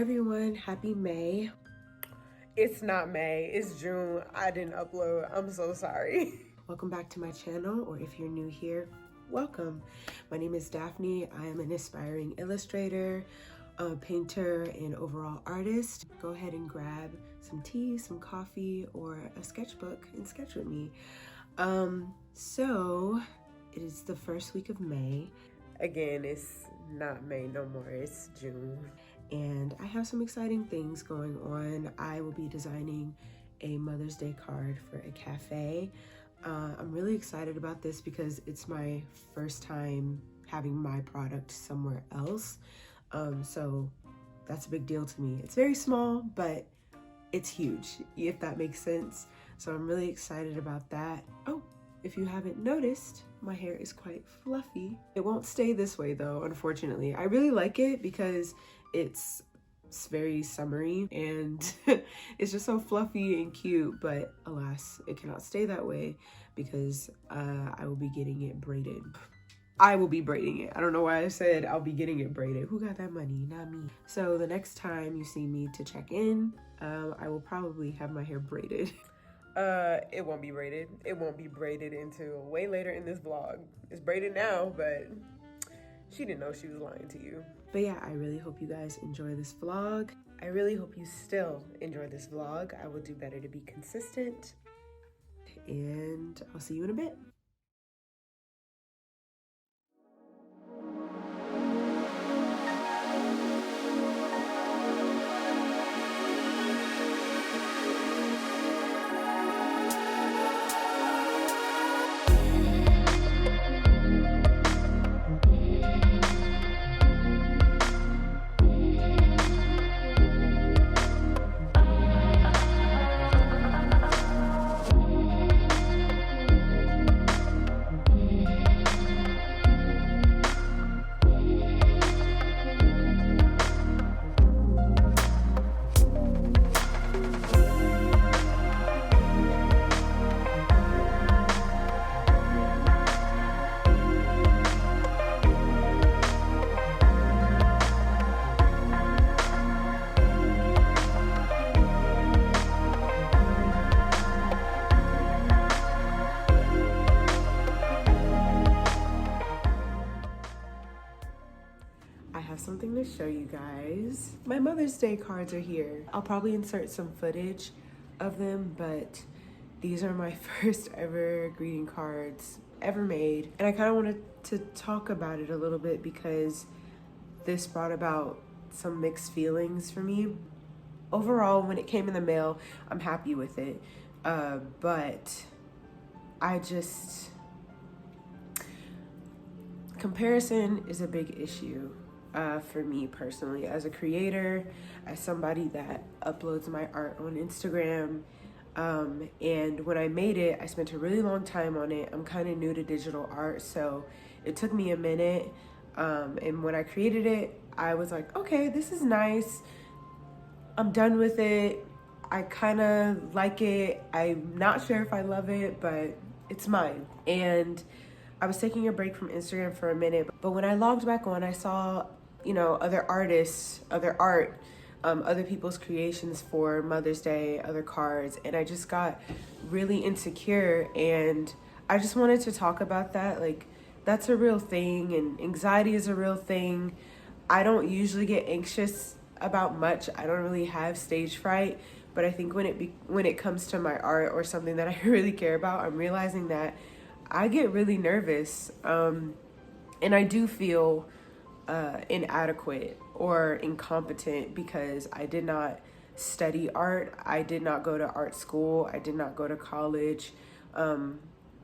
everyone, happy May. It's not May, it's June. I didn't upload. I'm so sorry. Welcome back to my channel, or if you're new here, welcome. My name is Daphne. I am an aspiring illustrator, a painter, and overall artist. Go ahead and grab some tea, some coffee, or a sketchbook and sketch with me. So it is the first week of May. Again, it's not May no more, it's June. And I have some exciting things going on. I will be designing a Mother's Day card for a cafe. I'm really excited about this because it's my first time having my product somewhere else. So that's a big deal to me. It's very small, but it's huge, if that makes sense. So I'm really excited about that. Oh, if you haven't noticed, my hair is quite fluffy. It won't stay this way though, unfortunately. I really like it because it's very summery and it's just so fluffy and cute, but alas, it cannot stay that way because I will be getting it braided. I will be braiding it. I don't know why I said I'll be getting it braided. Who got that money? Not me. So the next time you see me to check in, I will probably have my hair braided. It won't be braided. It won't be braided until way later in this vlog. It's braided now, but she didn't know she was lying to you. But yeah, I really hope you guys enjoy this vlog. I really hope you still enjoy this vlog. I will do better to be consistent. And I'll see you in a bit. Something to show you guys. My Mother's Day cards are here. I'll probably insert some footage of them, but these are my first ever greeting cards ever made. And I kind of wanted to talk about it a little bit because this brought about some mixed feelings for me. Overall, when it came in the mail, I'm happy with it. But comparison is a big issue. For me personally, as a creator, as somebody that uploads my art on Instagram, and when I made it, I spent a really long time on it. I'm kind of new to digital art, so it took me a minute, and when I created it, I was like, okay, this is nice, I'm done with it, I kind of like it, I'm not sure if I love it, but it's mine. And I was taking a break from Instagram for a minute, but when I logged back on, I saw other artists, other art, other people's creations for Mother's Day, other cards, and I just got really insecure, and I just wanted to talk about that. Like, that's a real thing, and anxiety is a real thing. I don't usually get anxious about much. I don't really have stage fright, but I think when it comes to my art or something that I really care about, I'm realizing that I get really nervous, and I do feel inadequate or incompetent because I did not study art. I did not go to art school. I did not go to college,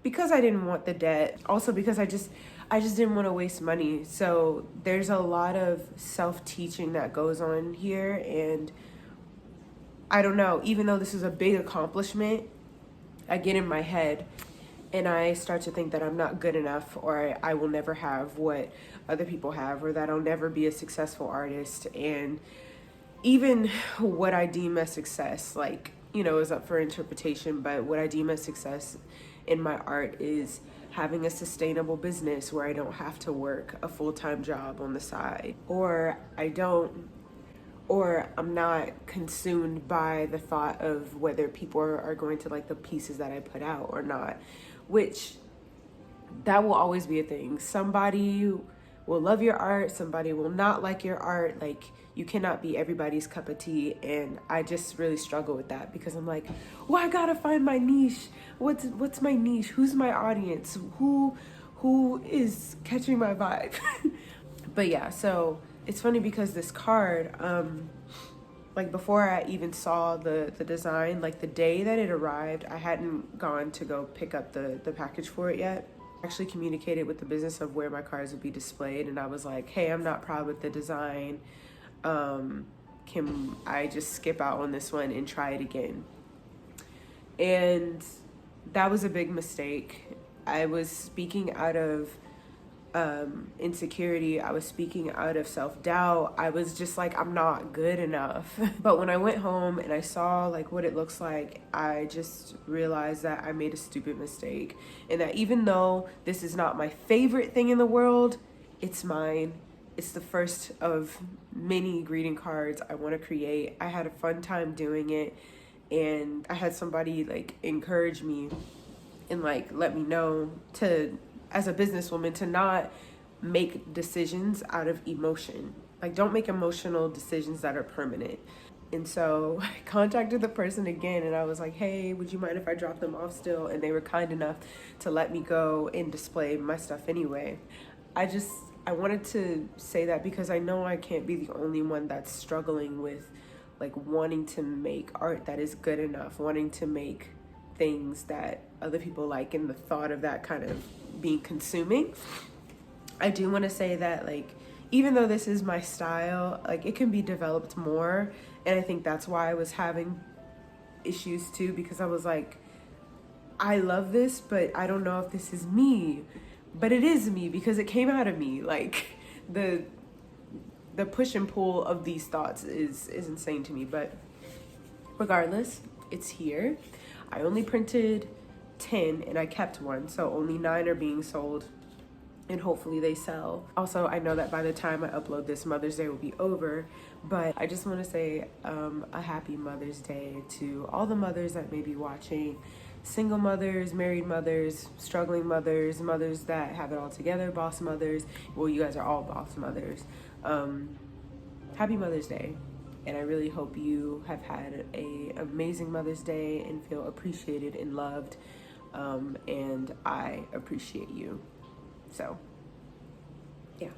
because I didn't want the debt. Also because I just didn't want to waste money. So there's a lot of self-teaching that goes on here, and I don't know, even though this is a big accomplishment, I get in my head and I start to think that I'm not good enough, or I will never have what other people have, or that I'll never be a successful artist. And even what I deem as success, is up for interpretation, but what I deem as success in my art is having a sustainable business where I don't have to work a full-time job on the side, or or I'm not consumed by the thought of whether people are going to like the pieces that I put out or not, which that will always be a thing. Somebody will love your art, somebody will not like your art. Like, you cannot be everybody's cup of tea. And I just really struggle with that because I'm like, well, I gotta find my niche. What's my niche? Who's my audience? Who is catching my vibe? But yeah, so it's funny because this card, like before I even saw the design, like the day that it arrived, I hadn't gone to go pick up the package for it yet. I actually communicated with the business of where my cards would be displayed, and I was like, hey, I'm not proud with the design. Can I just skip out on this one and try it again? And that was a big mistake. I was speaking out of insecurity. I was speaking out of self-doubt. I was just like, I'm not good enough. But when I went home and I saw like what it looks like, I just realized that I made a stupid mistake, and that even though this is not my favorite thing in the world, it's mine. It's the first of many greeting cards I want to create. I had a fun time doing it, and I had somebody like encourage me and like let me know to, as a businesswoman, to not make decisions out of emotion. Like, don't make emotional decisions that are permanent. And so I contacted the person again and I was like, hey, would you mind if I drop them off still? And they were kind enough to let me go and display my stuff anyway. I wanted to say that because I know I can't be the only one that's struggling with like wanting to make art that is good enough, wanting to make things that other people like, and the thought of that kind of being consuming. I do want to say that like, even though this is my style, like it can be developed more. And I think that's why I was having issues too, because I was like, I love this, but I don't know if this is me. But it is me because it came out of me. Like the push and pull of these thoughts is insane to me. But regardless, it's here. I only printed 10 and I kept one, so only 9 are being sold, and hopefully they sell. Also, I know that by the time I upload this, Mother's Day will be over, but I just want to say a happy Mother's Day to all the mothers that may be watching. Single mothers, married mothers, struggling mothers, mothers that have it all together, boss mothers. Well, you guys are all boss mothers. Happy Mother's Day. And I really hope you have had an amazing Mother's Day and feel appreciated and loved. And I appreciate you. So, yeah.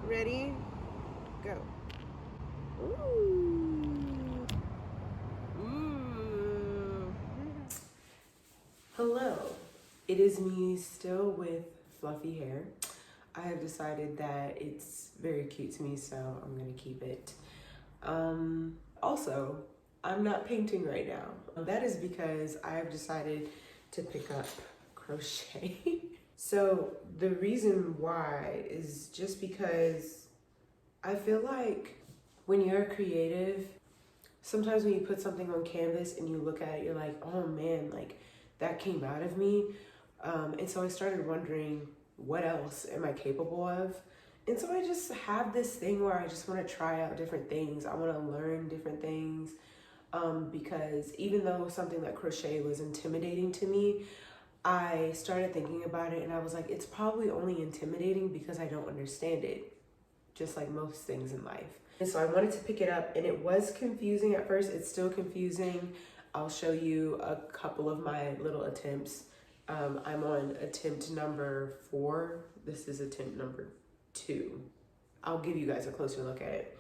Ready? Go. Ooh. Ooh. Hello. It is me still with fluffy hair. I have decided that it's very cute to me, so I'm gonna keep it. Also, I'm not painting right now. That is because I have decided to pick up crochet. So the reason why is just because I feel like when you're creative, sometimes when you put something on canvas and you look at it, you're like, oh man, like that came out of me. And so I started wondering, what else am I capable of? And so I just have this thing where I just want to try out different things. I want to learn different things, because even though something like crochet was intimidating to me, I started thinking about it and I was like, it's probably only intimidating because I don't understand it, just like most things in life. And so I wanted to pick it up, and it was confusing at first. It's still confusing. I'll show you a couple of my little attempts. I'm on attempt number 4. This is attempt number 2. I'll give you guys a closer look at it.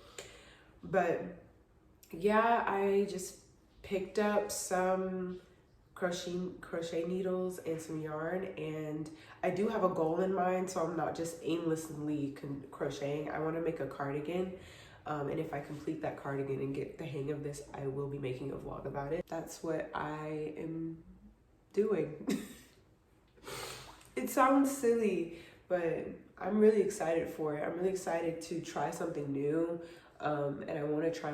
But yeah, I just picked up some crochet needles and some yarn, and I do have a goal in mind, so I'm not just aimlessly crocheting. I want to make a cardigan. And if I complete that cardigan and get the hang of this, I will be making a vlog about it. That's what I am doing. It sounds silly, but I'm really excited for it. I'm really excited to try something new. And I want to try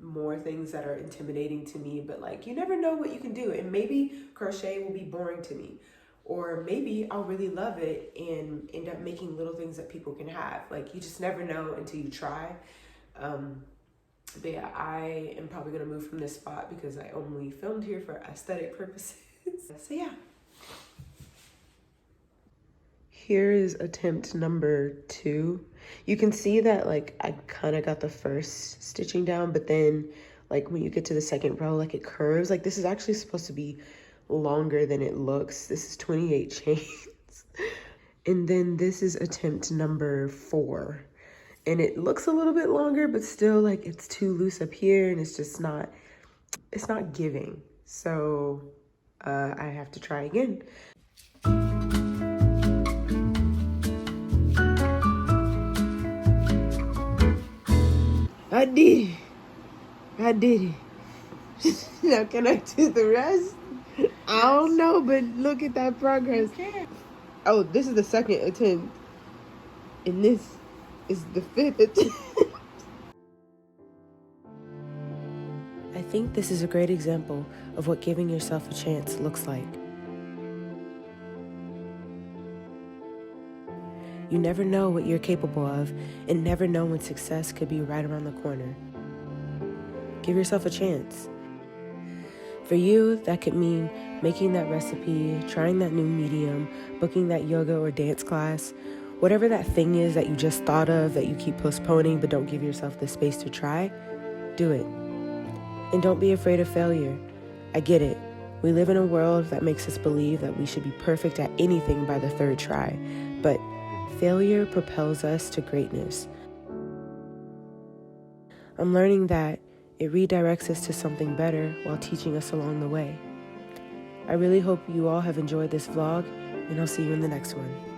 more things that are intimidating to me, but like, you never know what you can do. And maybe crochet will be boring to me, or maybe I'll really love it and end up making little things that people can have. Like, you just never know until you try. But yeah, I am probably gonna move from this spot because I only filmed here for aesthetic purposes. So yeah. Here is attempt number 2. You can see that like I kind of got the first stitching down, but then like when you get to the second row, like it curves. Like this is actually supposed to be longer than it looks. This is 28 chains. And then this is attempt number 4. And it looks a little bit longer, but still like it's too loose up here and it's just not, it's not giving. So I have to try again. I did it. I did it. Now can I do the rest? I don't know, but look at that progress. Oh, this is the second attempt. And this is the 5th attempt. I think this is a great example of what giving yourself a chance looks like. You never know what you're capable of, and never know when success could be right around the corner. Give yourself a chance. For you, that could mean making that recipe, trying that new medium, booking that yoga or dance class, whatever that thing is that you just thought of that you keep postponing but don't give yourself the space to try, do it. And don't be afraid of failure. I get it. We live in a world that makes us believe that we should be perfect at anything by the 3rd try, but failure propels us to greatness. I'm learning that it redirects us to something better while teaching us along the way. I really hope you all have enjoyed this vlog, and I'll see you in the next one.